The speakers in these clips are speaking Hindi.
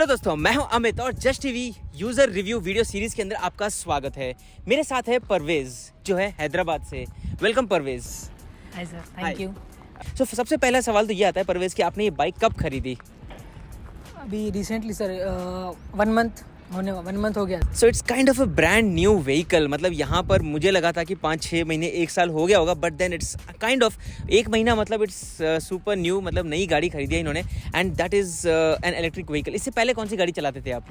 हेलो दोस्तों, मैं हूं अमित और just TV user review video series के अंदर आपका स्वागत है। मेरे साथ है परवेज जो है हैदराबाद से। Welcome Parvez. Hi sir, thank you. So सबसे पहला सवाल तो ये आता है परवेज कि आपने ये बाइक कब खरीदी? अभी रिसेंटली सर 1 मंथ हो गया। So it's kind of a brand new vehicle. मतलब यहाँ पर मुझे लगा था कि 5-6 महीने 1 साल हो गया होगा, but then it's kind of 1 महीना, मतलब इट्स सुपर न्यू, मतलब नई गाड़ी खरीदी है इन्होंने and that is an electric vehicle. इससे पहले कौन सी गाड़ी चलाते थे आप?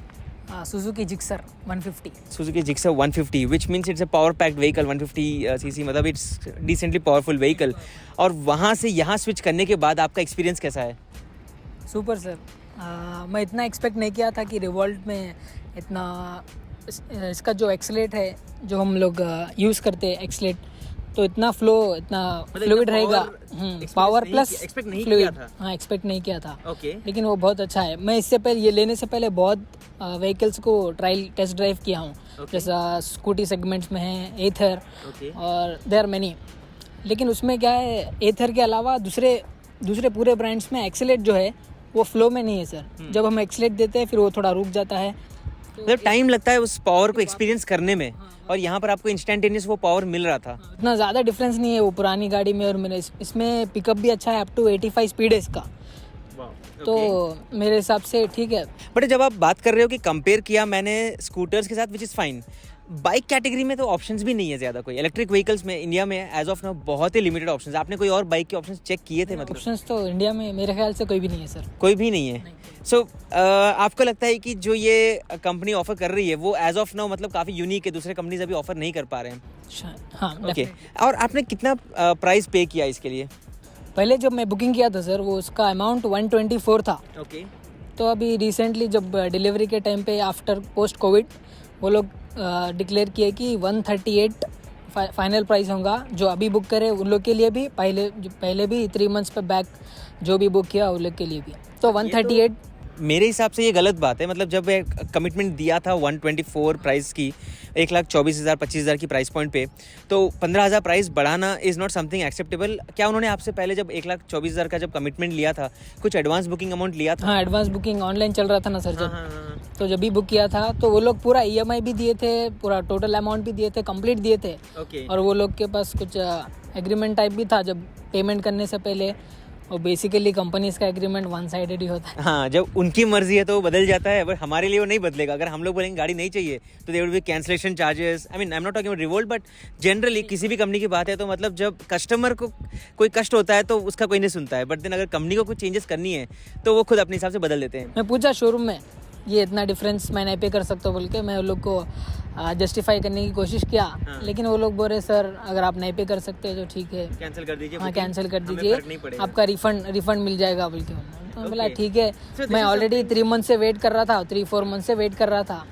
Suzuki Gixxer 150। Suzuki Gixxer 150, which means it's a power packed vehicle 150 cc, मतलब it's decently powerful vehicle। और वहाँ से यहाँ स्विच करने के बाद आपका एक्सपीरियंस कैसा है? Super sir. मैं इतना एक्सपेक्ट नहीं किया था कि रिवॉल्ट में इतना इसका जो एक्सलेट है, जो हम लोग यूज़ करते हैं एक्सलेट, तो इतना फ्लो, इतना फ्लूइड रहेगा। Power plus fluid. हाँ, एक्सपेक्ट नहीं किया था। लेकिन वो बहुत अच्छा है। मैं इससे पहले, ये लेने से पहले बहुत व्हीकल्स को ट्रायल टेस्ट ड्राइव किया हूँ। जैसा स्कूटी सेगमेंट्स में है एथर और देयर मेनी। लेकिन उसमें क्या है, एथर के अलावा दूसरे पूरे ब्रांड्स में एक्सेलेट जो है वो फ्लो में नहीं है सर। जब हम एक्सेलेट देते हैं फिर वो थोड़ा रुक जाता है, मतलब टाइम लगता है उस पावर को एक्सपीरियंस करने में। और यहाँ पर आपको इंस्टेंटेनियस वो पावर मिल रहा था। इतना ज़्यादा डिफरेंस नहीं है वो पुरानी गाड़ी में और मेरे इसमें। पिकअप भी अच्छा है, अप टू 85 स्पीड है इसका। तो मेरे हिसाब से ठीक है। बट जब आप बात कर रहे हो कि कंपेयर किया मैंने स्कूटर्स के साथ, विच इज़ फाइन, बाइक कैटेगरी में तो ऑप्शंस भी नहीं है ज़्यादा कोई। इलेक्ट्रिक व्हीकल्स में इंडिया में एज ऑफ नाउ बहुत ही लिमिटेड ऑप्शंस। आपने कोई और बाइक के ऑप्शंस चेक किए थे? मतलब ऑप्शंस तो इंडिया में मेरे ख्याल से कोई भी नहीं है सर। कोई भी नहीं है। सो आपको लगता है कि जो ये कंपनी ऑफर कर रही है वो एज ऑफ नाउ मतलब काफ़ी यूनिक है, दूसरे कंपनीज अभी ऑफर नहीं कर पा रहे हैं? हाँ, ओके। और आपने कितना प्राइस पे किया इसके लिए? पहले जब मैं बुकिंग किया था सर, वो उसका अमाउंट 124 था। ओके। तो अभी रिसेंटली जब डिलीवरी के टाइम पे आफ्टर पोस्ट कोविड वो लोग डिक्लेयर किए कि 138 फाइनल प्राइस होगा। जो अभी बुक करे उन लोग के लिए भी, पहले भी 3 मंथ्स पे बैक जो भी बुक किया उन लोग के लिए भी, तो 138। मेरे हिसाब से ये गलत बात है। मतलब जब कमिटमेंट दिया था 124 प्राइस की, 1,24,000 25,000 की प्राइस पॉइंट पे, तो 15,000 प्राइस बढ़ाना इज़ नॉट समथिंग एक्सेप्टेबल। क्या उन्होंने आपसे पहले जब 1,24,000 का जब कमिटमेंट लिया था कुछ एडवांस बुकिंग अमाउंट लिया था? हाँ, एडवांस बुकिंग ऑनलाइन चल रहा था ना सर जब। तो जब भी बुक किया था तो वो लोग पूरा EMI भी दिए थे, पूरा टोटल अमाउंट भी दिए थे, कंप्लीट दिए थे। और वो लोग के पास कुछ एग्रीमेंट टाइप भी था जब पेमेंट करने से पहले। और बेसिकली कंपनीज का एग्रीमेंट वन साइडेड ही होता है। हाँ, जब उनकी मर्जी है तो वो बदल जाता है, बट हमारे लिए वो नहीं बदलेगा। अगर हम लोग बोलेंगे गाड़ी नहीं चाहिए तो there will be cancellation charges. I mean I am not talking about Revolt, but generally किसी भी कंपनी की बात है तो मतलब जब कस्टमर को कोई कष्ट होता है तो उसका कोई नहीं सुनता है, बट देन अगर कंपनी को कुछ चेंजेस करनी है तो वो खुद अपने हिसाब से बदल देते हैं। मैं पूछा शोरूम में ये इतना डिफरेंस मैं नहीं पे कर सकता बोल के, मैं उन लोग को जस्टिफाई करने की कोशिश किया। लेकिन वो लोग बोल रहे सर अगर आप नहीं पे कर सकते तो ठीक है, कैंसिल कर दीजिए। हाँ, कैंसिल कर दीजिए, आपका रिफंड मिल जाएगा बोल के। तो बोला ठीक है। मैं ऑलरेडी 3 मंथ से वेट कर रहा था, 3-4 मंथ से वेट कर रहा था।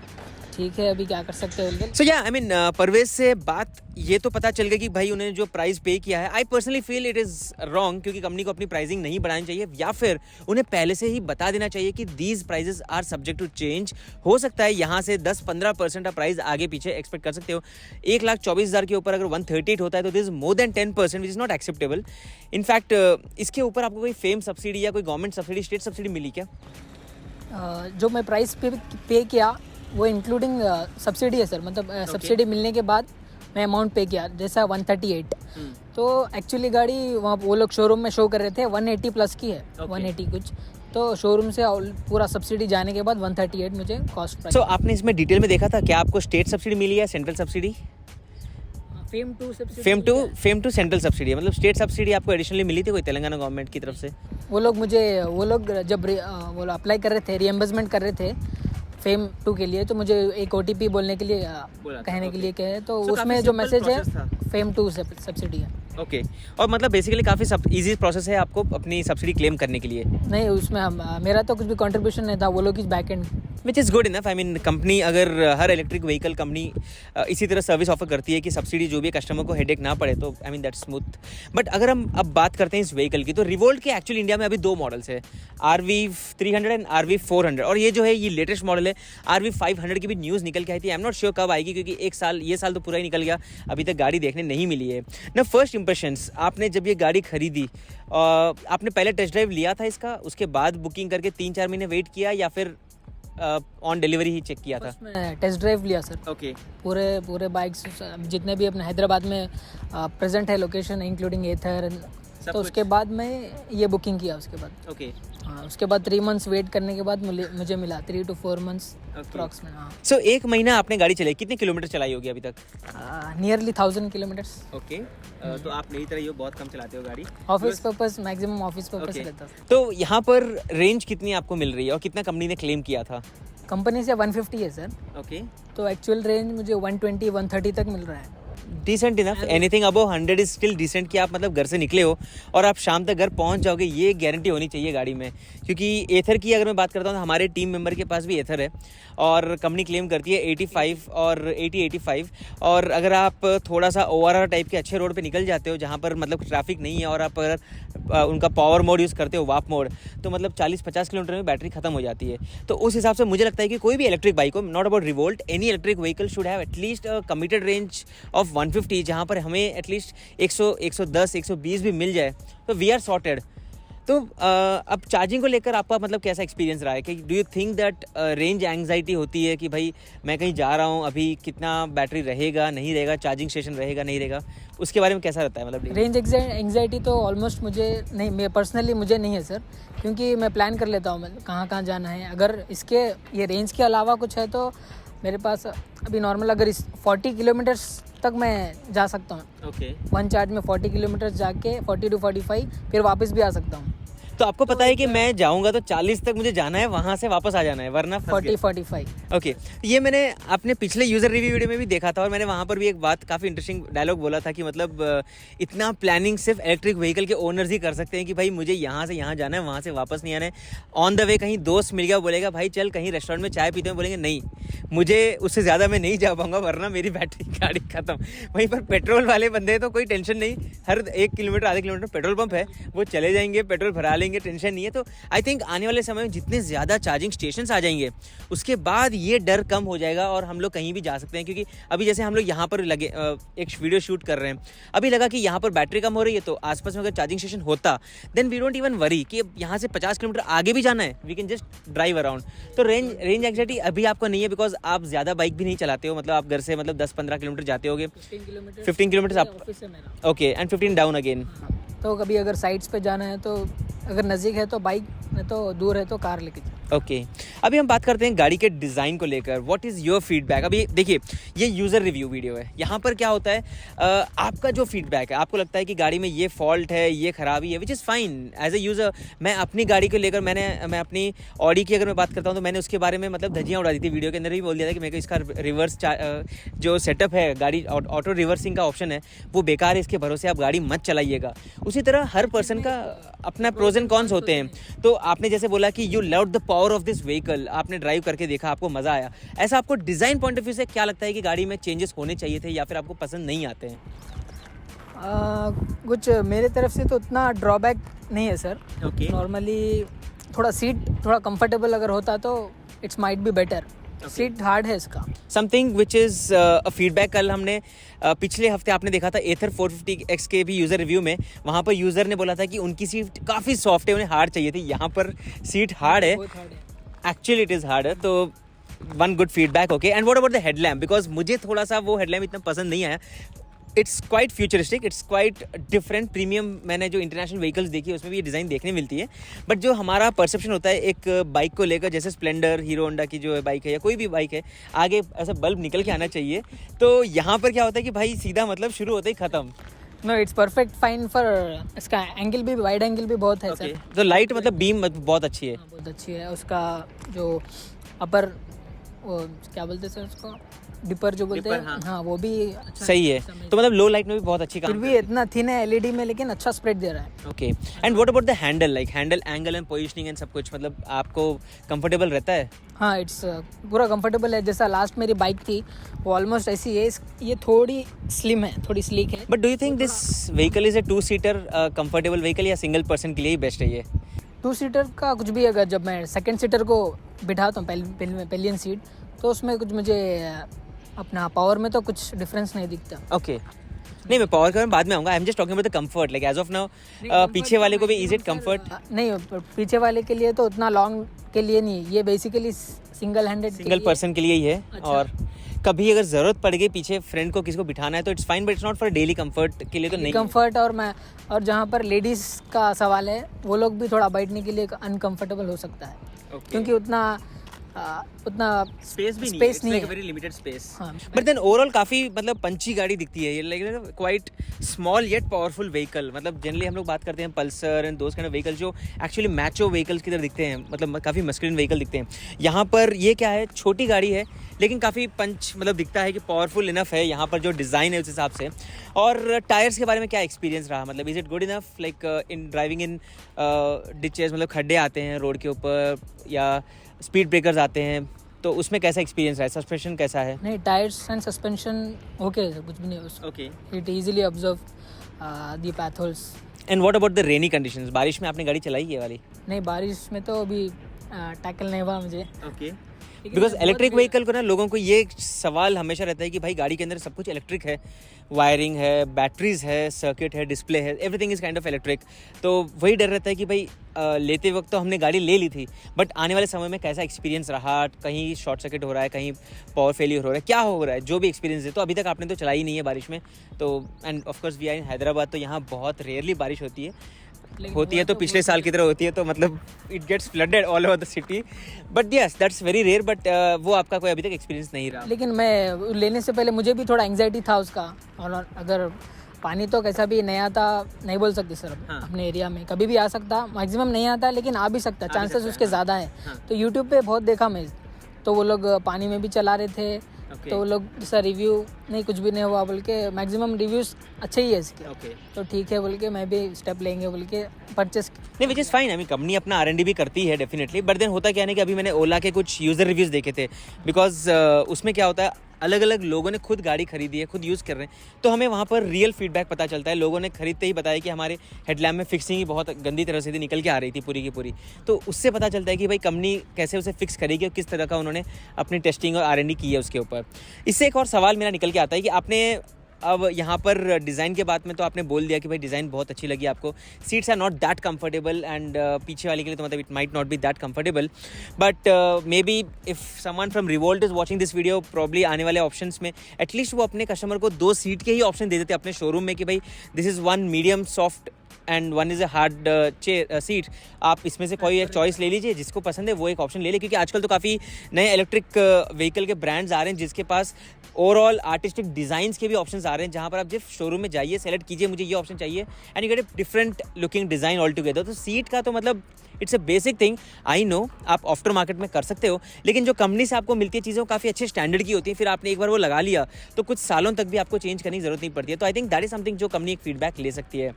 ठीक है, अभी क्या कर सकते हैं। सो या आई मीन परवेज से बात ये तो पता चल गया कि भाई उन्होंने जो प्राइस पे किया है, I personally feel it is wrong, क्योंकि कंपनी को अपनी प्राइसिंग नहीं बढ़ानी चाहिए, या फिर उन्हें पहले से ही बता देना चाहिए कि these prices are subject to change. हो सकता है यहाँ से 10-15% का प्राइस आगे पीछे एक्सपेक्ट कर सकते हो। 1,24,000 के ऊपर अगर 138 होता है तो this is more than 10%, which is not acceptable. In fact इसके ऊपर आपको कोई फेम सब्सिडी या कोई गवर्नमेंट सब्सिडी, स्टेट सब्सिडी मिली क्या? जो मैं प्राइस पे किया वो इंक्लूडिंग सब्सिडी है सर। मतलब सब्सिडी मिलने के बाद मैं अमाउंट पे किया, जैसा 138। तो एक्चुअली गाड़ी वहाँ वो लोग शोरूम में शो कर रहे थे 180 प्लस की है। 180 कुछ, तो शोरूम से पूरा सब्सिडी जाने के बाद 138 मुझे कॉस्ट प्राइस। सो आपने इसमें डिटेल में देखा था क्या आपको स्टेट सब्सिडी मिली है, central subsidy? FAME two central subsidy, मतलब स्टेट सब्सिडी आपको एडिशनली मिली थी कोई तेलंगाना गवर्नमेंट की तरफ से? वो लोग जब वो अप्लाई कर रहे थे, रिएम्बर्समेंट कर रहे थे फेम 2 के लिए, तो मुझे एक OTP बोलने के लिए कहने के लिए कहे, तो उसमें जो मैसेज है फेम 2 सब्सिडी है। ओके। और मतलब बेसिकली काफ़ी इजी प्रोसेस है आपको अपनी सब्सिडी क्लेम करने के लिए? नहीं, उसमें मेरा तो कुछ भी कंट्रीब्यूशन नहीं था, वो लोग इस back and, which is good enough. I mean company अगर हर इलेक्ट्रिक व्हीकल कंपनी इसी तरह सर्विस ऑफर करती है कि सब्सिडी जो भी है कस्टमर को हेडेक ना पड़े, तो I mean that's smooth. But अगर हम अब बात करते हैं इस व्हीकल की, तो रिवोल्ट के एक्चुअली इंडिया में अभी 2 मॉडल्स है, RV300 एंड RV400। और ये जो है ये लेटेस्ट मॉडल है। RV500 की भी न्यूज़ निकल के आई थी। आई एम नॉट श्योर कब आएगी, क्योंकि ये साल तो पूरा ही निकल गया, अभी तक गाड़ी देखने नहीं मिली है ना। फर्स्ट इंप्रेशंस, आपने जब ये गाड़ी खरीदी आपने पहले टेस्ट ड्राइव लिया था इसका, उसके बाद बुकिंग करके 3-4 महीने वेट किया, या फिर ऑन डिलीवरी ही चेक किया था? मैं टेस्ट ड्राइव लिया सर, ओके पूरे बाइक्स जितने भी अपने हैदराबाद में प्रेजेंट है लोकेशन इंक्लूडिंग एथर, सब तो उसके बाद मैं ये बुकिंग किया उसके बाद। ओके हाँ, उसके बाद 3 मंथ्स वेट करने के बाद मुझे मिला 3 to 4 मंथ्स अप्रॉक्स में। हाँ, सो 1 महीना आपने गाड़ी चलाई, कितने किलोमीटर चलाई होगी अभी तक? Nearly 1000 kilometres. ओके तो आप मेरी तरह ही हो, बहुत कम चलाते हो गाड़ी? Office purpose, maximum office purpose Okay. रहता है। तो यहाँ पर रेंज कितनी आपको मिल रही है और कितना कंपनी ने क्लेम किया था? कंपनी से 150 है सर, ओके तो एक्चुअल रेंज मुझे 120-130 तक मिल रहा है। Decent enough, anything above 100 is still decent कि आप मतलब घर से निकले हो और आप शाम तक घर पहुंच जाओगे, ये गारंटी होनी चाहिए गाड़ी में। क्योंकि एथर की अगर मैं बात करता हूँ तो हमारे टीम मेंबर के पास भी एथर है और कंपनी क्लेम करती है 85 और 80-85, और अगर आप थोड़ा सा ORR टाइप के अच्छे रोड पे निकल जाते हो जहाँ पर मतलब ट्रैफिक नहीं है और आप अगर उनका पावर मोड यूज़ करते हो, वाप मोड, तो मतलब 40-50 किलोमीटर में बैटरी खत्म हो जाती है। तो उस हिसाब से मुझे लगता है कि कोई भी इलेक्ट्रिक बाइक हो, not about revolt, any electric vehicle should have at least committed range of 150, जहाँ पर हमें एटलीस्ट 100, 110, 120 भी मिल जाए तो वी आर सॉर्टेड। तो अब चार्जिंग को लेकर आपका मतलब कैसा एक्सपीरियंस रहा है कि do you think that range anxiety होती है कि भाई मैं कहीं जा रहा हूँ, अभी कितना बैटरी रहेगा नहीं रहेगा, चार्जिंग स्टेशन रहेगा नहीं रहेगा, उसके बारे में कैसा रहता है? मतलब रेंज एंग्जाइटी तो ऑलमोस्ट मुझे नहीं, मैं पर्सनली मुझे नहीं है सर, क्योंकि मैं प्लान कर लेता हूँ कहाँ कहाँ जाना है। अगर इसके ये रेंज के अलावा कुछ है तो मेरे पास अभी नॉर्मल अगर इस 40 किलोमीटर्स तक मैं जा सकता हूँ। ओके वन चार्ज में 40 किलोमीटर जाके 40 to 45 फिर वापस भी आ सकता हूँ। तो आपको पता है कि मैं जाऊंगा तो 40 तक मुझे जाना है, वहां से वापस आ जाना है, वरना 40-45। ओके ये मैंने अपने पिछले यूज़र रिव्यू वीडियो में भी देखा था और मैंने वहाँ पर भी एक बात काफ़ी इंटरेस्टिंग डायलॉग बोला था कि मतलब इतना प्लानिंग सिर्फ इलेक्ट्रिक व्हीकल के ओनर्स ही कर सकते हैं कि भाई मुझे यहाँ से यहाँ जाना है, वहाँ से वापस नहीं आना है। ऑन द वे कहीं दोस्त मिल गया, बोलेगा भाई चल कहीं रेस्टोरेंट में चाय पीते हैं, बोलेंगे नहीं मुझे उससे ज़्यादा मैं नहीं जा पाऊंगा वरना मेरी बैटरी गाड़ी खत्म। वहीं पर पेट्रोल वाले बंदे तो कोई टेंशन नहीं, हर 1 किलोमीटर आधे किलोमीटर पेट्रोल पंप है, वो चले जाएंगे, पेट्रोल भरा लेंगे, टेंशन नहीं है। तो आई थिंक आने वाले समय में जितने ज़्यादा चार्जिंग स्टेशन आ जाएंगे उसके बाद ये डर कम हो जाएगा और हम लोग कहीं भी जा सकते हैं। क्योंकि अभी जैसे हम लोग यहाँ पर लगे एक वीडियो शूट कर रहे हैं, अभी लगा कि यहाँ पर बैटरी कम हो रही है तो आसपास में अगर चार्जिंग स्टेशन होता then we don't even worry कि यहाँ से 50 किलोमीटर आगे भी जाना है, we can just drive around. तो रेंज एंग्जाइटी अभी आपको नहीं है बिकॉज आप ज़्यादा बाइक भी नहीं चलाते हो, मतलब आप घर से मतलब 10-15 किलोमीटर जाते होगे, 15 किलोमीटर आप, ओके, एंड 15 डाउन अगेन। तो कभी अगर साइड्स पे जाना है तो अगर नज़दीक है तो बाइक, नहीं तो दूर है तो कार लेके जाओ। ओके अभी हम बात करते हैं गाड़ी के डिज़ाइन को लेकर, व्हाट इज़ योर फीडबैक? अभी देखिए ये यूज़र रिव्यू वीडियो है, यहाँ पर क्या होता है आपका जो फीडबैक है, आपको लगता है कि गाड़ी में ये फॉल्ट है, ये खराबी है, which is fine. As a user मैं अपनी गाड़ी को लेकर मैं अपनी ऑडी की अगर मैं बात करता हूँ तो मैंने उसके बारे में मतलब धज्जियाँ उड़ा दी थी, वीडियो के अंदर भी बोल दिया था कि मेरे को इसका रिवर्स जो सेटअप है, गाड़ी ऑटो रिवर्सिंग का ऑप्शन है वो बेकार है, इसके भरोसे आप गाड़ी मत चलाइएगा। उसी तरह हर पर्सन का अपना प्रोज एंड कॉन्स होते हैं। तो आपने जैसे बोला कि you love the power of this vehicle, आपने ड्राइव करके देखा, आपको मज़ा आया, ऐसा आपको डिज़ाइन पॉइंट ऑफ व्यू से क्या लगता है कि गाड़ी में चेंजेस होने चाहिए थे या फिर आपको पसंद नहीं आते हैं? कुछ मेरे तरफ से तो उतना ड्रॉबैक नहीं है सर। ओके नॉर्मली थोड़ा सीट थोड़ा कंफर्टेबल अगर होता तो it's might be better. Seat hard है इसका। Something which is a feedback, कल हमने पिछले हफ्ते आपने देखा था एथर 450X के भी यूज़र रिव्यू में, वहाँ पर यूज़र ने बोला था कि उनकी सीट काफ़ी सॉफ्ट है, उन्हें हार्ड चाहिए थी, यहाँ पर सीट हार्ड है, एक्चुअली इट इज़ हार्ड है। तो one good feedback. Okay and what about the headlamp? Because मुझे थोड़ा सा वो हेडलैम्प इतना पसंद नहीं आया। It's quite futuristic, it's quite different. Premium मैंने जो इंटरनेशनल व्हीकल्स देखी है उसमें भी ये डिज़ाइन देखने मिलती है, बट जो हमारा परसेप्शन होता है एक बाइक को लेकर, जैसे स्प्लेंडर, हीरो होंडा की जो बाइक है या कोई भी बाइक है, आगे ऐसा बल्ब निकल के आना चाहिए, तो यहाँ पर क्या होता है कि भाई सीधा मतलब शुरू होता ही ख़त्म। No it's perfect fine for, इसका एंगल भी, वाइड एंगल भी बहुत है सर। तो लाइट मतलब बीम बहुत अच्छी है। बहुत अच्छी है। उसका जो अपर, वो क्या बोलते हैं सर उसको, डिपर जो बोलते हैं, हाँ वो भी अच्छा सही है। तो मतलब लो लाइट में भी बहुत अच्छी काम, फिर भी इतना थिन है एलईडी में, लेकिन अच्छा स्प्रेड दे रहा है। Okay and what about the handle, like handle angle and positioning and सब कुछ, मतलब आपको कंफर्टेबल रहता है? हाँ इट्स पूरा कंफर्टेबल है। जैसा लास्ट मेरी बाइक थी वो ऑलमोस्ट ऐसी है, ये थोड़ी स्लिम है, थोड़ी स्लीक है। But do you think this vehicle is a two seater comfortable vehicle या सिंगल पर्सन के लिए ही बेस्ट है ये? 2 सीटर का कुछ भी, अगर जब मैं सेकंड सीटर को बिठाता हूँ पिलियन सीट, तो उसमें कुछ मुझे अपना पावर में तो कुछ डिफरेंस नहीं दिखता। ओके नहीं, मैं पावर कार में बाद में आऊंगा. I am just talking about the comfort, like as of now पीछे वाले को भी इज इट कंफर्ट? नहीं, पीछे वाले के लिए तो उतना लॉन्ग के लिए नहीं, ये बेसिकली सिंगल पर्सन के लिए ही है. अच्छा. और कभी अगर जरूरत पड़ गई पीछे फ्रेंड को किसी को बिठाना है तो it's fine, but it's not for daily comfort के लिए तो नहीं. कंफर्ट और जहाँ पर लेडीज का सवाल है, वो लोग भी थोड़ा बैठने के लिए अनकंफर्टेबल हो सकता है. क्योंकि उतना स्पेस भी स्पेस नहीं है, वेरी लिमिटेड स्पेस. हाँ. बट देन ओवरऑल काफी मतलब पंची गाड़ी दिखती है ये, like quite small yet powerful vehicle. मतलब जनरली हम लोग बात करते हैं Pulsar and those kind of vehicle जो एक्चुअली मैचो व्हीकल्स की तरह दिखते हैं, मतलब काफी मस्कुलिन व्हीकल दिखते हैं. यहाँ पर ये क्या है, छोटी गाड़ी है लेकिन काफ़ी पंच मतलब दिखता है कि पावरफुल इनफ है यहाँ पर जो डिज़ाइन है उस हिसाब से. और टायर्स के बारे में क्या एक्सपीरियंस रहा, मतलब is it good enough like in driving in ditches, मतलब खड्डे आते हैं रोड के ऊपर या स्पीड ब्रेकर्स आते हैं, तो उसमें कैसा एक्सपीरियंस रहा है, सस्पेंशन कैसा है? नहीं, टायर्स एंड सस्पेंशन ओके, कुछ भी नहीं. Okay, it easily observe the path holes. And what about the rainy conditions? बारिश में आपने गाड़ी चलाई है वाली? नहीं, बारिश में तो अभी टैकल नहीं हुआ मुझे. ओके, बिकॉज इलेक्ट्रिक व्हीकल को ना लोगों को ये सवाल हमेशा रहता है कि भाई गाड़ी के अंदर सब कुछ इलेक्ट्रिक है, वायरिंग है, बैटरीज है, सर्किट है, डिस्प्ले है, everything is kind of electric. तो वही डर रहता है कि भाई लेते वक्त तो हमने गाड़ी ले ली थी, बट आने वाले समय में कैसा एक्सपीरियंस रहा, कहीं शॉर्ट सर्किट हो रहा है, कहीं पावर फेलियर हो रहा है, क्या हो रहा है, जो भी एक्सपीरियंस है. तो अभी तक आपने तो चलाई नहीं है बारिश में, तो and of course we are in Hyderabad, तो यहाँ बहुत रेयरली बारिश होती है तो पिछले साल की तरह होती है, तो मतलब it gets flooded all over the city. But yes, that's very rare. But वो आपका कोई अभी तक एक्सपीरियंस नहीं रहा? लेकिन मैं लेने से पहले मुझे भी थोड़ा एंग्जाइटी था उसका. और अगर पानी तो कैसा भी नया था, नहीं बोल सकते सर. हाँ. अपने एरिया में कभी भी आ सकता, मैक्सिमम नहीं आता लेकिन आ भी सकता, चांसेस उसके ज़्यादा है. तो यूट्यूब पे बहुत देखा मैं, तो वो लोग पानी में भी चला रहे थे. तो वो लोग जैसा रिव्यू नहीं, कुछ भी नहीं हुआ बोल के, मैक्सिमम रिव्यूज़ अच्छे ही है इसके. तो ठीक है बोल के मैं भी स्टेप लेंगे बोल के परचेस. नहीं, विच is fine. I mean company अपना R&D भी करती है डेफिनेटली, बट देन होता क्या है कि अभी मैंने ओला के कुछ यूज़र रिव्यूज़ देखे थे, बिकॉज उसमें क्या होता है, अलग अलग लोगों ने खुद गाड़ी खरीदी है, खुद यूज़ कर रहे हैं, तो हमें वहाँ पर रियल फीडबैक पता चलता है. लोगों ने खरीदते ही बताया कि हमारे हेडलैम्प में फिक्सिंग ही बहुत गंदी तरह से निकल के आ रही थी पूरी की पूरी. तो उससे पता चलता है कि भाई कंपनी कैसे उसे फिक्स करेगी और किस तरह का उन्होंने अपनी टेस्टिंग और R&D की है उसके ऊपर. इससे एक और सवाल मेरा निकल के आता है कि आपने अब यहाँ पर डिज़ाइन के बाद में तो आपने बोल दिया कि भाई डिज़ाइन बहुत अच्छी लगी आपको, seats are not that comfortable, and पीछे वाले के लिए तो मतलब it might not be that comfortable. But maybe if someone from Revolt is watching this video, probably आने वाले ऑप्शंस में एटलीस्ट वो अपने कस्टमर को 2 सीट के ही ऑप्शन दे देते अपने शोरूम में कि भाई this is one medium soft and one is a hard seat. आप इसमें से कोई एक चॉइस ले लीजिए, जिसको पसंद है वो एक ऑप्शन ले लीजिए, क्योंकि आजकल तो काफ़ी नए इलेक्ट्रिक व्हीकल के ब्रांड्स आ रहे हैं जिसके पास ओवरऑल आर्टिस्टिक डिज़ाइंस के भी ऑप्शंस आ रहे हैं, जहाँ पर आप जब शोरूम में जाइए, सेलेक्ट कीजिए मुझे ये ऑप्शन चाहिए, and you get a different looking design all together. तो सीट का तो मतलब it's a basic thing. I know आप आफ्टर मार्केट में कर सकते हो, लेकिन जो कंपनी से आपको मिलती है चीज़ें वो काफ़ी अच्छे स्टैंडर्ड की होती है. फिर आपने एक बार वो लगा लिया तो कुछ सालों तक भी आपको चेंज करने की ज़रूरत नहीं पड़ती है. तो I think that is something जो कंपनी एक फीडबैक ले सकती है.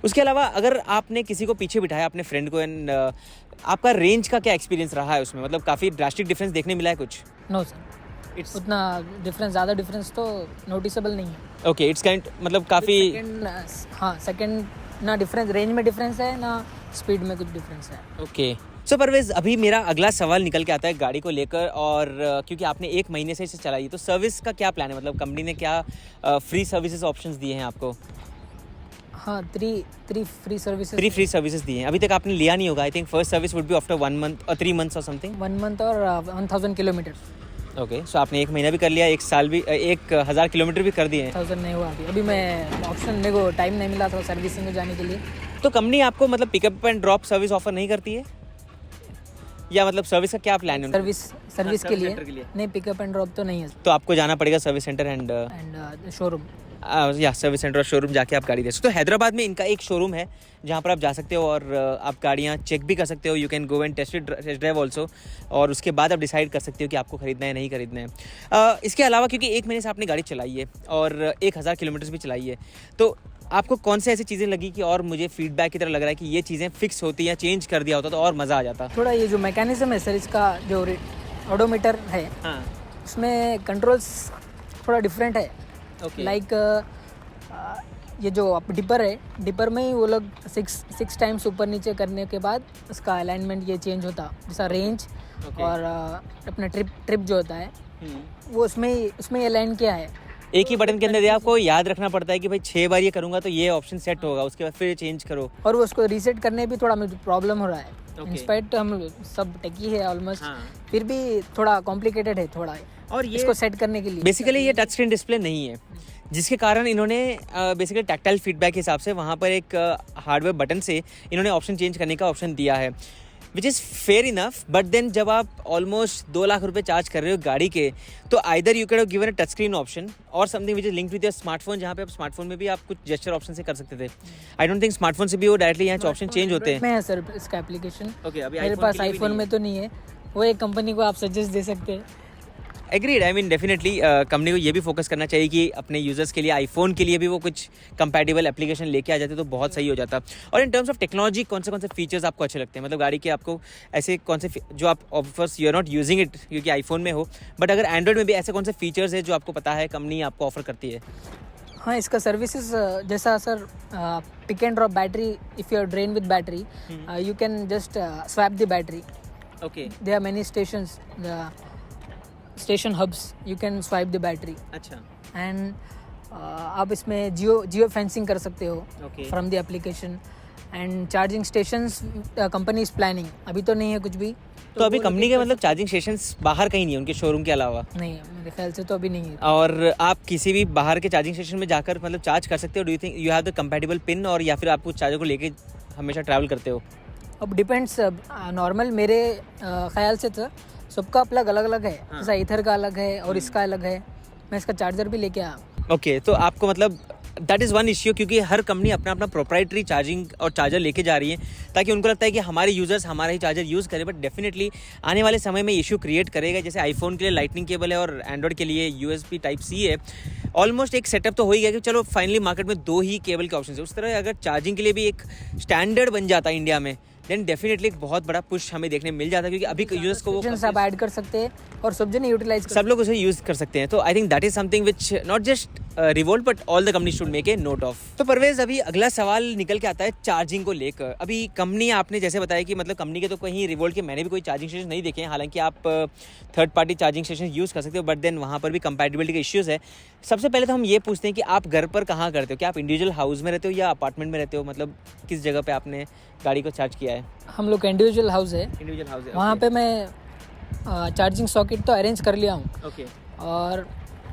उसके अलावा अगर आपने किसी को पीछे बिठाया अपने फ्रेंड को, एंड आपका रेंज का क्या एक्सपीरियंस रहा है उसमें, मतलब काफ़ी ड्रास्टिक डिफरेंस देखने मिला है कुछ? नो सर, उतना डिफरेंस, ज़्यादा डिफरेंस तो नोटिसेबल नहीं है. ओके, इट्स काइंड मतलब काफ़ी. हाँ, सेकंड ना डिफरेंस, रेंज में डिफरेंस है ना स्पीड में कुछ डिफरेंस है. ओके, सो परवेज अभी मेरा अगला सवाल निकल के आता है गाड़ी को लेकर, और क्योंकि आपने 1 महीने से इसे चलाई, तो सर्विस का क्या प्लान है, मतलब कंपनी ने क्या फ्री सर्विसेज ऑप्शंस दिए हैं आपको? हाँ, 3 फ्री सर्विसेज. 3 फ्री सर्विसेज दिए हैं. अभी तक आपने लिया नहीं होगा. I think first service would be after 1 month और 3 मंथ्स और समथिंग. 1 मंथ और 1000 किलोमीटर. ओके, सो आपने 1 महीना भी कर लिया, 1 साल भी, 1000 किलोमीटर भी कर दिए हैं. 1000 नहीं हुआ अभी मैं ऑप्शन, मेरे को टाइम नहीं मिला था सर्विसिंग में जाने के लिए. तो कंपनी आपको मतलब pickup and drop service offer नहीं करती है, या मतलब सर्विस का क्या प्लान है? सर्विस के लिए नहीं, पिकअप एंड ड्रॉप तो नहीं है. तो आपको जाना पड़ेगा सर्विस सेंटर एंड शोरूम. या सर्विस सेंटर और शोरूम जाके आप गाड़ी दे सकते हो. तो हैदराबाद में इनका एक शोरूम है जहाँ पर आप जा सकते हो और आप गाड़ियाँ चेक भी कर सकते हो. You can go and test drive also, और उसके बाद आप डिसाइड कर सकते हो कि आपको खरीदना है नहीं खरीदना है. इसके अलावा क्योंकि 1 महीने से आपने गाड़ी चलाई है और 1000 किलोमीटर भी चलाई है, तो आपको कौन से ऐसी चीज़ें लगी कि और मुझे फीडबैक की तरह लग रहा है कि ये चीज़ें फिक्स होती या चेंज कर दिया होता तो और मज़ा आ जाता? थोड़ा ये जो मैकेनिज्म है सर, इसका जो ऑडोमीटर है, हाँ, उसमें कंट्रोल्स थोड़ा डिफरेंट है. ओके, लाइक ये जो आप डिपर है, डिपर में ही वो लोग 6 टाइम्स ऊपर नीचे करने के बाद उसका अलाइनमेंट ये चेंज होता, जैसा रेंज और अपना ट्रिप जो होता है वो उसमें ही अलाइन किया है. एक ही बटन के अंदर आपको याद रखना पड़ता है कि भाई 6 बार ये करूंगा तो ये ऑप्शन सेट होगा, उसके बाद फिर चेंज करो। और वो उसको रीसेट करने भी थोड़ा मुझे प्रॉब्लम हो रहा है। Okay. इंस्पाइट हम सब टेकी है ऑलमोस्ट, हाँ। फिर भी थोड़ा कॉम्प्लिकेटेड है थोड़ा, और ये इसको सेट करने के लिए। बेसिकली ये टच स्क्रीन डिस्प्ले नहीं है, जिसके कारण इन्होंने बेसिकली टैक्टाइल फीडबैक के हिसाब से वहाँ पर एक हार्डवेयर बटन से इन्होंने ऑप्शन चेंज करने का ऑप्शन दिया है, which is fair enough. But then जब आप ऑलमोस्ट 2 लाख रुपए चार्ज कर रहे हो गाड़ी के, तो either you can have given a touch screen option और something which is linked with your smartphone, जहाँ पे आप स्मार्टफोन में भी आप कुछ जेस्चर ऑप्शन से कर सकते थे। आई डोंट थिंक स्मार्टफोन से भी वो डायरेक्टली यहाँ ऑप्शन चेंज होते हैं। में है सर इसका एप्लीकेशन। ओके, अभी मेरे पास आईफोन में तो नहीं है, वो एक कंपनी को आप सजेस्ट दे सकते हैं। Agreed, I mean definitely company को ये भी फोकस करना चाहिए कि अपने यूजर्स के लिए आईफोन के लिए भी वो कुछ कंपैटिबल एप्लीकेशन लेके आ जाते तो बहुत सही हो जाता। और इन टर्म्स ऑफ टेक्नोलॉजी कौन से फीचर्स आपको अच्छे लगते हैं, मतलब गाड़ी के आपको ऐसे कौन से जो आप offers you are not using it क्योंकि आईफोन में हो, बट अगर एंड्रॉइड में भी ऐसे कौन से फीचर्स है जो आपको पता है कंपनी आपको ऑफर करती है? हाँ, इसका सर्विसेज जैसा sir pick and drop battery, if you are drain with battery you can just swap the battery. Okay, there are many stations, station hubs, you can swipe the battery. अच्छा, एंड आप इसमें जियो फेंसिंग कर सकते हो Okay. From the application. And charging stations company is planning, अभी तो नहीं है कुछ भी। तो अभी कंपनी के मतलब चार्जिंग स्टेशंस बाहर कहीं नहीं है उनके शोरूम के अलावा? नहीं, मेरे ख्याल से तो अभी नहीं है। और आप किसी भी बाहर के चार्जिंग स्टेशन में जाकर मतलब चार्ज कर सकते हो? Do you think you have the compatible pin, और या फिर आप उस चार्जर को लेके हमेशा ट्रैवल करते हो? अब डिपेंड्स, नॉर्मल मेरे ख्याल से तो सबका अलग अलग है। जैसा ईथर का अलग है और इसका अलग है। मैं इसका चार्जर भी लेके आया। ओके, तो आपको मतलब दैट इज़ वन इश्यू, क्योंकि हर कंपनी अपना अपना प्रोप्राइटरी चार्जिंग और चार्जर लेके जा रही है, ताकि उनको लगता है कि हमारे यूजर्स हमारा ही चार्जर यूज़ करें। बट डेफिनेटली आने वाले समय में इशू क्रिएट करेगा। जैसे आईफोन के लिए लाइटनिंग केबल है और एंड्रॉइड के लिए USB Type-C है। ऑलमोस्ट एक सेटअप तो हो ही गया कि चलो फाइनली मार्केट में 2 ही केबल के ऑप्शन है। उस तरह अगर चार्जिंग के लिए भी एक स्टैंडर्ड बन जाता है इंडिया में, देन डेफिनेटली एक बहुत बड़ा पुश हमें देखने में मिल जाता है, क्योंकि अभी यूजर्स को वो आप ऐड कर सकते हैं और सब जने यूटिलाइज सब लोग उसे यूज कर सकते हैं। तो I think that is something which not just revolt but all the company should make a note of. तो परवेज, अभी अगला सवाल निकल के आता है चार्जिंग को लेकर। अभी कंपनी, आपने जैसे बताया कि मतलब कंपनी के तो कहीं रिवोल्ट के मैंने भी कोई चार्जिंग स्टेशन नहीं देखे हैं, हालांकि आप third party charging station use कर सकते हो, बट देन वहाँ पर भी कंपैटिबिलिटी के इश्यूज़ है। सबसे पहले तो हम ये पूछते हैं कि आप घर पर कहाँ करते हो? क्या आप इंडिविजुअल हाउस में रहते हो या अपार्टमेंट में रहते हो? मतलब किस जगह पे आपने गाड़ी को चार्ज किया है? हम लोग का इंडिविजुअल हाउस है, इंडिविजुअल हाउस है, वहाँ पे मैं चार्जिंग सॉकेट तो अरेंज कर लिया हूँ। ओके, और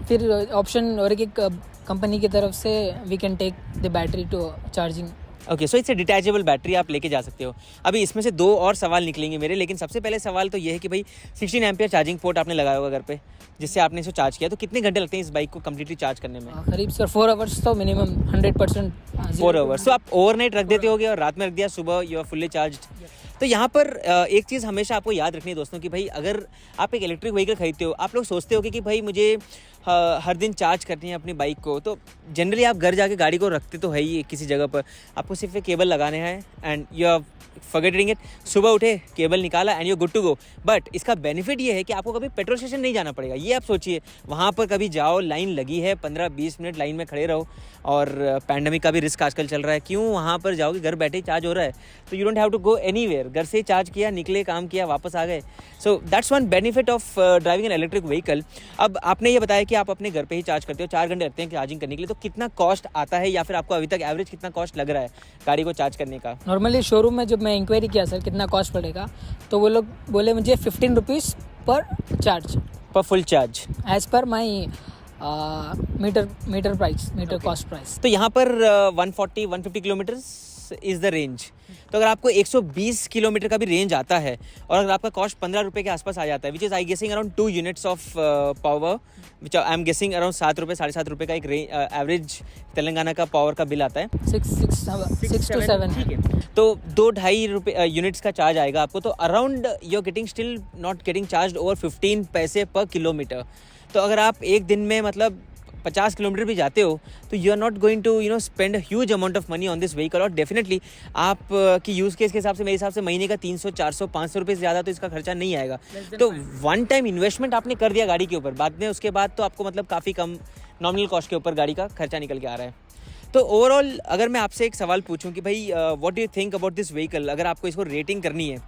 फिर ऑप्शन और एक कंपनी की तरफ से we can take the battery to charging. Okay, so it's a detachable battery, आप लेके जा सकते हो। अभी इसमें से 2 और सवाल निकलेंगे मेरे, लेकिन सबसे पहले सवाल तो ये है कि भाई 16 एम्पियर चार्जिंग पोर्ट आपने लगाया होगा घर पे, जिससे आपने इसे चार्ज किया, तो कितने घंटे लगते हैं इस बाइक को कम्प्लीटली चार्ज करने में? करीब सर 4 आवर्स तो मिनिमम 100%। 4 आवर्स। तो आप ओवरनाइट रख देते होगे और रात में रख दिया, सुबह यू आर फुल्ली चार्ज्ड। तो यहाँ पर एक चीज़ हमेशा आपको याद रखनी है दोस्तों कि भाई अगर आप एक इलेक्ट्रिक व्हीकल खरीदते हो, आप लोग सोचते हो कि भाई मुझे हर दिन चार्ज करनी है अपनी बाइक को, तो जनरली आप घर जाके गाड़ी को रखते तो है ही किसी जगह पर, आपको सिर्फ एक केबल लगाने हैं and you are forgetting it. सुबह उठे, केबल निकाला and you good to go. But इसका बेनिफिट ये है कि आपको कभी पेट्रोल स्टेशन नहीं जाना पड़ेगा। ये आप सोचिए, वहाँ पर कभी जाओ, लाइन लगी है, 15-20 मिनट लाइन में खड़े रहो, और पैंडेमिक का भी रिस्क आजकल चल रहा है, क्यों वहाँ पर जाओगे? घर बैठे ही चार्ज हो रहा है, तो you don't have to go anywhere. घर से ही चार्ज किया, निकले, काम किया, वापस आ गए। So that's one benefit of driving an electric vehicle. अब आपने ये बताया कि आप अपने घर पे ही चार्ज करते हो, 4 घंटे लगते हैं चार्जिंग करने के लिए, तो कितना कॉस्ट आता है, या फिर आपको अभी तक एवरेज कितना कॉस्ट लग रहा है गाड़ी को चार्ज करने का? नॉर्मली शोरूम में जब मैं इंक्वायरी किया सर कितना कॉस्ट पड़ेगा, तो वो लोग बोले मुझे 15 रुपीज़ पर चार्ज, पर full charge, as per my meter price, meter cost price. तो यहाँ पर 140-150 किलोमीटर्स इज़ द रेंज। तो अगर आपको 120 किलोमीटर का भी रेंज आता है और अगर आपका कॉस्ट 15 रुपये के आसपास आ जाता है, विच इज़ आई गेसिंग around 2 units of power, which I am guessing around 7 रुपये 7.5 रुपये का एक एवरेज तेलंगाना का पावर का बिल आता है। 6 to 7। ठीक है, तो 2-2.5 रुपये यूनिट्स का चार्ज आएगा आपको, तो around you are getting still not getting charge over 15 पैसे पर किलोमीटर। तो अगर आप एक दिन में मतलब 50 किलोमीटर भी जाते हो, तो you are not going to spend huge amount of money on this vehicle. और डेफिनेटली आप की यूज़ केस के हिसाब से, मेरे हिसाब से महीने का 300-400-500 रुपये से ज़्यादा तो इसका खर्चा नहीं आएगा। तो वन टाइम इन्वेस्टमेंट आपने कर दिया गाड़ी के ऊपर, बाद में उसके बाद तो आपको मतलब काफ़ी कम नॉमिनल कॉस्ट के ऊपर गाड़ी का खर्चा निकल के आ रहा है। तो ओवरऑल अगर मैं आपसे एक सवाल पूछूं कि भाई what do you think about this vehicle, अगर आपको इसको रेटिंग करनी है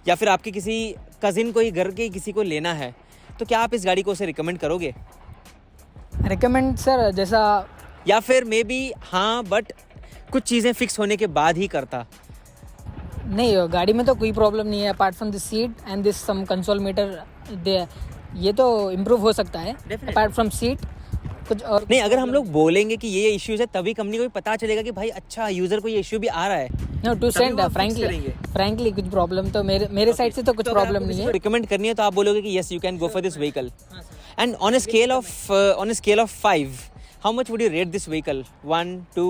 या फिर आपके किसी कज़िन को ही घर के किसी को लेना है, तो क्या आप इस गाड़ी को उसे रिकमेंड करोगे? रिकमेंड सर जैसा या फिर मे बी हाँ बट कुछ चीज़ें फिक्स होने के बाद ही करता? नहीं, गाड़ी में तो कोई प्रॉब्लम नहीं है apart from this seat and this some console meter they, ये तो इम्प्रूव हो सकता है अपार्ट फ्रॉम सीट कुछ और नहीं, अगर हम लोग बोलेंगे कि ये इश्यूज है तभी कंपनी को भी पता चलेगा कि भाई अच्छा यूजर को ये इश्यू भी आ रहा है। नो टू तभी सेंड वो fix फ्रैंकली करेंगे। फ्रैंकली कुछ प्रॉब्लम तो मेरे साइड से तो कुछ प्रॉब्लम नहीं है। रिकमेंड करनी है तो आप बोलोगे कि yes you can go for this vehicle. And on a scale of 5 how much would you rate this vehicle? 1 2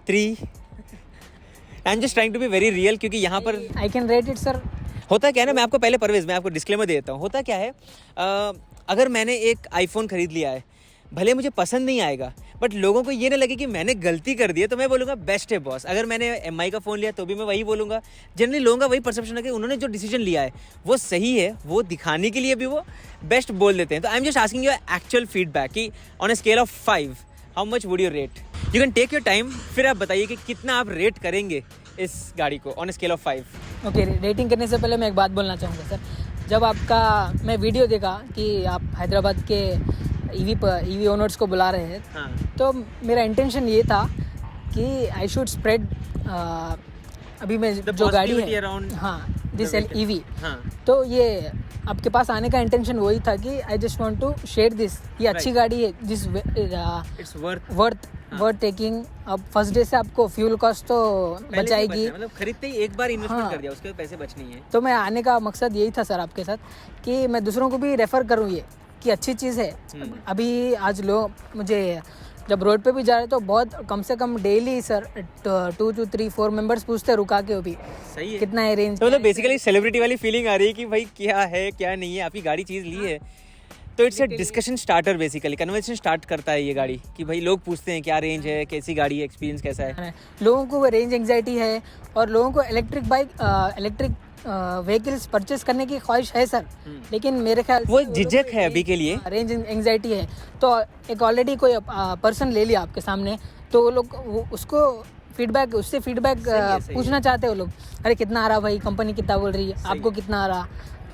3? I am just trying to be very real, क्योंकि यहाँ पर I can rate it sir. होता क्या है ना, मैं आपको पहले परवेज मैं आपको डिस्क्लेमर दे देता हूँ। होता क्या है, अगर मैंने एक आईफोन खरीद लिया है, भले मुझे पसंद नहीं आएगा बट लोगों को ये ना लगे कि मैंने गलती कर दी है, तो मैं बोलूँगा बेस्ट है बॉस। अगर मैंने MI का फ़ोन लिया तो भी मैं वही बोलूँगा। जनरली लोगों का वही परसेप्शन है कि उन्होंने जो डिसीजन लिया है वो सही है, वो दिखाने के लिए भी वो बेस्ट बोल देते हैं। तो I am just asking you actual feedback कि on a scale of 5 how much would you rate? You can take your time, फिर आप बताइए कि कितना आप रेट करेंगे इस गाड़ी को on a scale of 5। Okay, rating करने से पहले मैं एक बात बोलना चाहूँगा सर। जब आपका मैं वीडियो देखा कि आप हैदराबाद के ईवी ओनर्स को बुला रहे हैं, हाँ। तो मेरा इंटेंशन ये था कि आई शुड स्प्रेड अभी मैं The जो गाड़ी positivity है around हाँ दिस the vehicle. ईवी, हाँ। तो ये आपके पास आने का इंटेंशन वही था कि I just want to share this, ये अच्छी Right. गाड़ी है जिस इट्स वर्थ वर्थ टेकिंग। अब फर्स्ट डे से आपको फ्यूल कॉस्ट तो बचाएगी, मतलब खरीदते ही एक बार इन्वेस्टमेंट हाँ। कर दिया, उसके बाद पैसे बचने ही है। तो मैं आने का मकसद यही था सर आपके साथ कि मैं दूसरों को भी रेफ़र करूँ ये कि अच्छी चीज़ है। अभी आज लोग मुझे जब रोड पे भी जा रहे तो बहुत कम से कम डेली सर 2 to 3 4 मेंबर्स पूछते हैं रुका के वो भी सही है। कितना है रेंज। तो मतलब बेसिकली सेलिब्रिटी वाली फीलिंग आ रही है कि भाई क्या है क्या नहीं है, आपकी गाड़ी चीज़ ली है तो it's a discussion starter, basically conversation start करता है ये गाड़ी कि भाई लोग पूछते हैं क्या रेंज है, कैसी गाड़ी है, एक्सपीरियंस कैसा है। लोगों को रेंज एंग्जाइटी है और लोगों को इलेक्ट्रिक व्हीकल्स परचेस करने की ख्वाहिश है सर, लेकिन मेरे ख्याल वो झिझक है अभी के लिए। रेंज एंग्जाइटी है। तो एक ऑलरेडी कोई पर्सन ले लिया आपके सामने, तो वो लोग उसको उससे फीडबैक पूछना चाहते हैं वो लोग, अरे कितना आ रहा भाई, कंपनी कितना बोल रही है, आपको कितना आ रहा।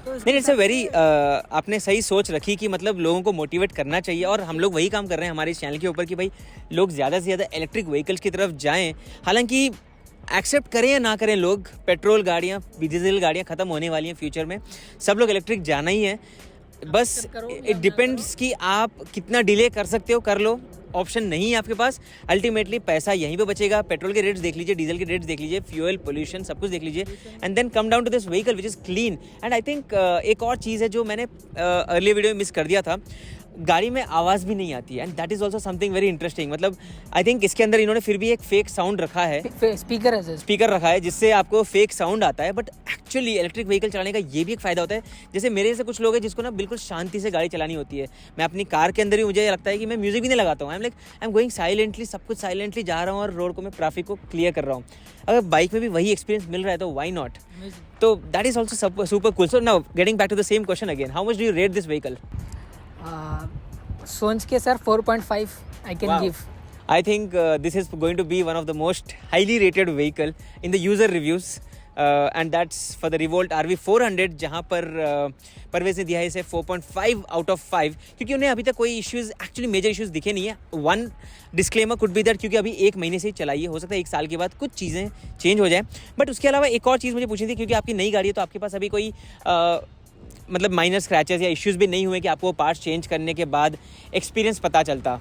नहीं, इट्स अ वेरी आपने सही सोच रखी कि मतलब लोगों को मोटिवेट करना चाहिए, और हम लोग वही काम कर रहे हैं हमारे इस चैनल के ऊपर कि भाई लोग ज़्यादा से ज़्यादा इलेक्ट्रिक व्हीकल्स की तरफ जाएं। हालांकि एक्सेप्ट करें या ना करें लोग, पेट्रोल गाड़ियाँ डीजल गाड़ियाँ ख़त्म होने वाली हैं फ्यूचर में, सब लोग इलेक्ट्रिक जाना ही है। बस इट डिपेंड्स कि आप कितना डिले कर सकते हो, कर लो, ऑप्शन नहीं है आपके पास। अल्टीमेटली पैसा यहीं पे बचेगा। पेट्रोल के रेट्स देख लीजिए, डीजल के रेट्स देख लीजिए, फ्यूल पोल्यूशन सब कुछ देख लीजिए, and then come down to this vehicle which is clean. And I think एक और चीज़ है जो मैंने अर्ली वीडियो में मिस कर दिया था, गाड़ी में आवाज़ भी नहीं आती है, and that is also something very interesting. मतलब आई थिंक इसके अंदर इन्होंने फिर भी एक फेक साउंड रखा है, स्पीकर है सर, स्पीकर रखा है जिससे आपको फेक साउंड आता है। बट एक्चुअली इलेक्ट्रिक व्हीकल चलाने का ये भी एक फ़ायदा होता है। जैसे मेरे जैसे कुछ लोग हैं जिसको ना बिल्कुल शांति से गाड़ी चलानी होती है, मैं अपनी कार के अंदर ही मुझे लगता है कि मैं म्यूज़िक भी नहीं लगाता हूँ, आई एम गोइंग साइलेंटली, सब कुछ साइलेंटली जा रहा हूँ और रोड को मैं ट्रैफिक को क्लियर कर रहा हूँ। अगर बाइक में भी वही एक्सपीरियंस मिल रहा है तो वाई नॉट। तो that is also super cool. So now getting back to the same question again, how much do you rate this vehicle? सोच के sir 4.5 I can give. I think this is going to be one of the most highly rated vehicle in the user reviews, and that's for the Revolt RV 400, जहाँ पर परवेज ने दिया है इसे 4.5 out of 5, क्योंकि उन्हें अभी तक कोई इश्यूज़, एक्चुअली मेजर इश्यूज़ दिखे नहीं है। One disclaimer could be that क्योंकि अभी 1 महीने से ही चलाई है, हो सकता है 1 साल के बाद कुछ चीज़ें चेंज हो जाए। बट उसके अलावा एक और चीज़ मुझे पूछनी थी, क्योंकि आपकी नई गाड़ी है तो आपके पास अभी कोई मतलब माइनर स्क्रैचेस या इश्यूज़ भी नहीं हुए कि आपको पार्ट्स चेंज करने के बाद एक्सपीरियंस पता चलता,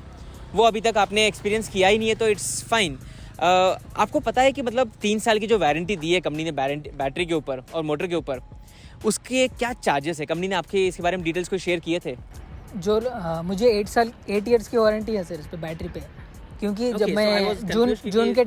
वो अभी तक आपने एक्सपीरियंस किया ही नहीं है, तो इट्स फाइन। आपको पता है कि मतलब 3 साल की जो वारंटी दी है कंपनी ने बैटरी के ऊपर और मोटर के ऊपर, उसके क्या चार्जेस है? कंपनी ने आपके इसके बारे में डिटेल्स को शेयर किए थे? जो मुझे 8 इयर्स की वारंटी है सर इस पे बैटरी पे, क्योंकि जब मैं जून के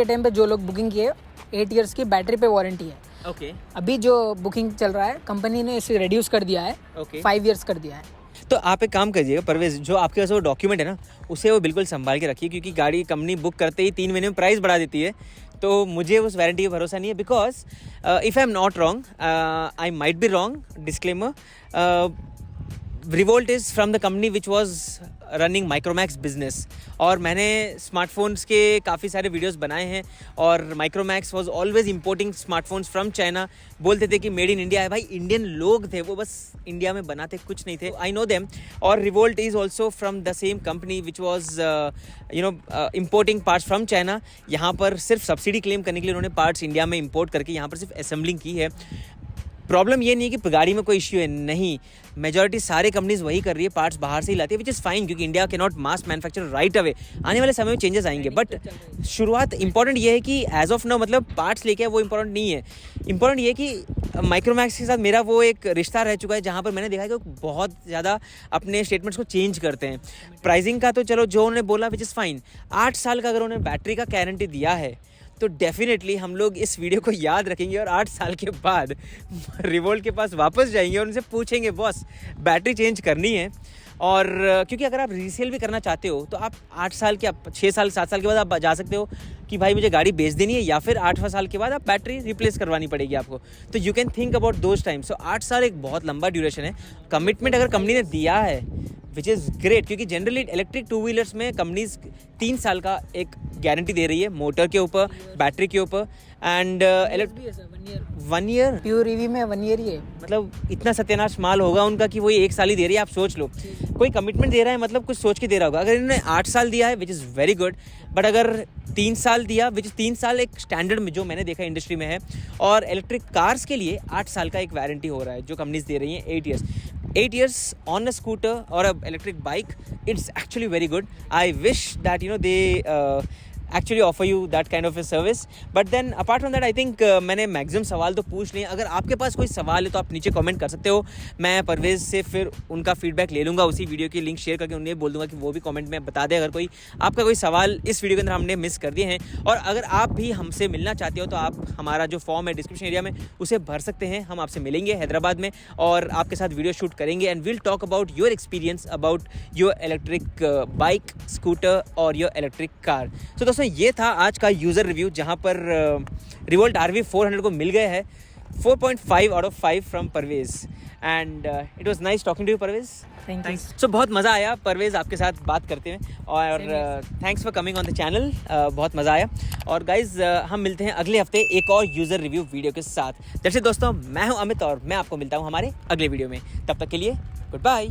टाइम पे जो लोग बुकिंग किए 8 इयर्स की बैटरी पे वारंटी है। ओके। अभी जो बुकिंग चल रहा है कंपनी ने इसे रिड्यूस कर दिया है, 5 इयर्स कर दिया है। तो आप एक काम करिएगा परवेज, जो आपके पास वो डॉक्यूमेंट है ना उसे वो बिल्कुल संभाल के रखिए, क्योंकि गाड़ी कंपनी बुक करते ही 3 महीने में प्राइस बढ़ा देती है, तो मुझे उस वारंटी का भरोसा नहीं है। Because if I am not wrong, I might be wrong, disclaimer, revolt is from the company which was running Micromax business, और मैंने स्मार्टफोन्स के काफ़ी सारे वीडियोस बनाए हैं, और Micromax was always importing smartphones from China. बोलते थे कि मेड इन इंडिया है, भाई इंडियन लोग थे वो, बस इंडिया में बनाते कुछ नहीं थे। I know them. और Revolt is also from the same company which was importing parts from China. यहाँ पर सिर्फ सब्सिडी क्लेम करने के लिए उन्होंने पार्ट्स इंडिया में इम्पोर्ट करके यहाँ पर सिर्फ असेंबलिंग की है। प्रॉब्लम ये नहीं है कि गाड़ी में कोई इश्यू है, नहीं, मेजॉरिटी सारे कंपनीज वही कर रही है, पार्ट्स बाहर से ही लाती है, विच इज़ फाइन, क्योंकि इंडिया के not mass manufacture right away. आने वाले समय में चेंजेस आएंगे, बट शुरुआत इंपॉर्टेंट ये है कि एज ऑफ नाउ मतलब पार्ट्स लेके वो इंपॉर्टेंट नहीं है। इंपॉर्टेंट ये है कि माइक्रोमैक्स के साथ मेरा वो एक रिश्ता रह चुका है, जहाँ पर मैंने देखा है कि बहुत ज़्यादा अपने स्टेटमेंट्स को चेंज करते हैं। प्राइसिंग का तो चलो जो उन्होंने बोला विच इज़ फाइन, 8 साल का अगर उन्होंने बैटरी का गारंटी दिया है तो डेफिनेटली हम लोग इस वीडियो को याद रखेंगे, और 8 साल के बाद रिवोल्ट के पास वापस जाएंगे और उनसे पूछेंगे बॉस बैटरी चेंज करनी है। और क्योंकि अगर आप रीसेल भी करना चाहते हो तो आप 8 साल के, आप 6 साल 7 साल के बाद आप जा सकते हो कि भाई मुझे गाड़ी बेच देनी है, या फिर 8वां साल के बाद आप बैटरी रिप्लेस करवानी पड़ेगी आपको। तो you can think about those time. So 8 साल एक बहुत लंबा ड्यूरेशन है। कमिटमेंट अगर कंपनी ने दिया है विच इज़ ग्रेट, क्योंकि जनरली इलेक्ट्रिक 2 व्हीलर्स में कंपनीज 3 साल का एक गारंटी दे रही है, मोटर के ऊपर, बैटरी के ऊपर, एंड 1 ईयर प्योर ईवी में 1 ईयर ही है। मतलब इतना सत्यानाश माल होगा उनका कि वो 1 साल ही दे रही है। आप सोच लो, कोई कमिटमेंट दे रहा है मतलब कुछ सोच के दे रहा होगा। अगर इन्होंने 8 साल दिया है which is very good, but अगर 3 साल दिया, विच इज़ 3 साल एक स्टैंडर्ड में जो मैंने देखा इंडस्ट्री में है, और इलेक्ट्रिक कार्स के लिए 8 साल का एक वारंटी हो रहा है जो कंपनीज दे रही हैं, 8 years on a scooter or a electric bike, it's actually very good. I wish that they actually offer you that kind of a service, but then apart from that I think मैंने मैक्सिमम सवाल तो पूछ लिए। अगर आपके पास कोई सवाल है तो आप नीचे कमेंट कर सकते हो, मैं परवेज़ से फिर उनका फीडबैक ले लूँगा, उसी वीडियो की लिंक शेयर करके उन्हें बोल दूँगा कि वो भी कमेंट में बता दें अगर कोई आपका कोई सवाल इस वीडियो के अंदर हमने मिस कर दिए हैं। और अगर आप भी हमसे मिलना चाहते हो तो आप हमारा जो फॉर्म है डिस्क्रिप्शन एरिया में उसे भर सकते हैं, हम आपसे मिलेंगे हैदराबाद में और आपके साथ वीडियो शूट करेंगे, and will talk about your experience about your electric bike, scooter और योर इलेक्ट्रिक कार। तो दोस्तों ये था आज का यूज़र रिव्यू, जहाँ पर रिवोल्ट RV 400 को मिल गए है 4.5 out of 5 from Parvez, and it was nice talking to you Parvez. Thank you. So बहुत मज़ा आया परवेज़ आपके साथ बात करते हुए, और thanks for coming on the channel, बहुत मज़ा आया। और गाइज़ हम मिलते हैं अगले हफ्ते एक और यूज़र रिव्यू वीडियो के साथ। जैसे दोस्तों मैं हूं अमित और मैं आपको मिलता हूं हमारे अगले वीडियो में, तब तक के लिए गुड बाय।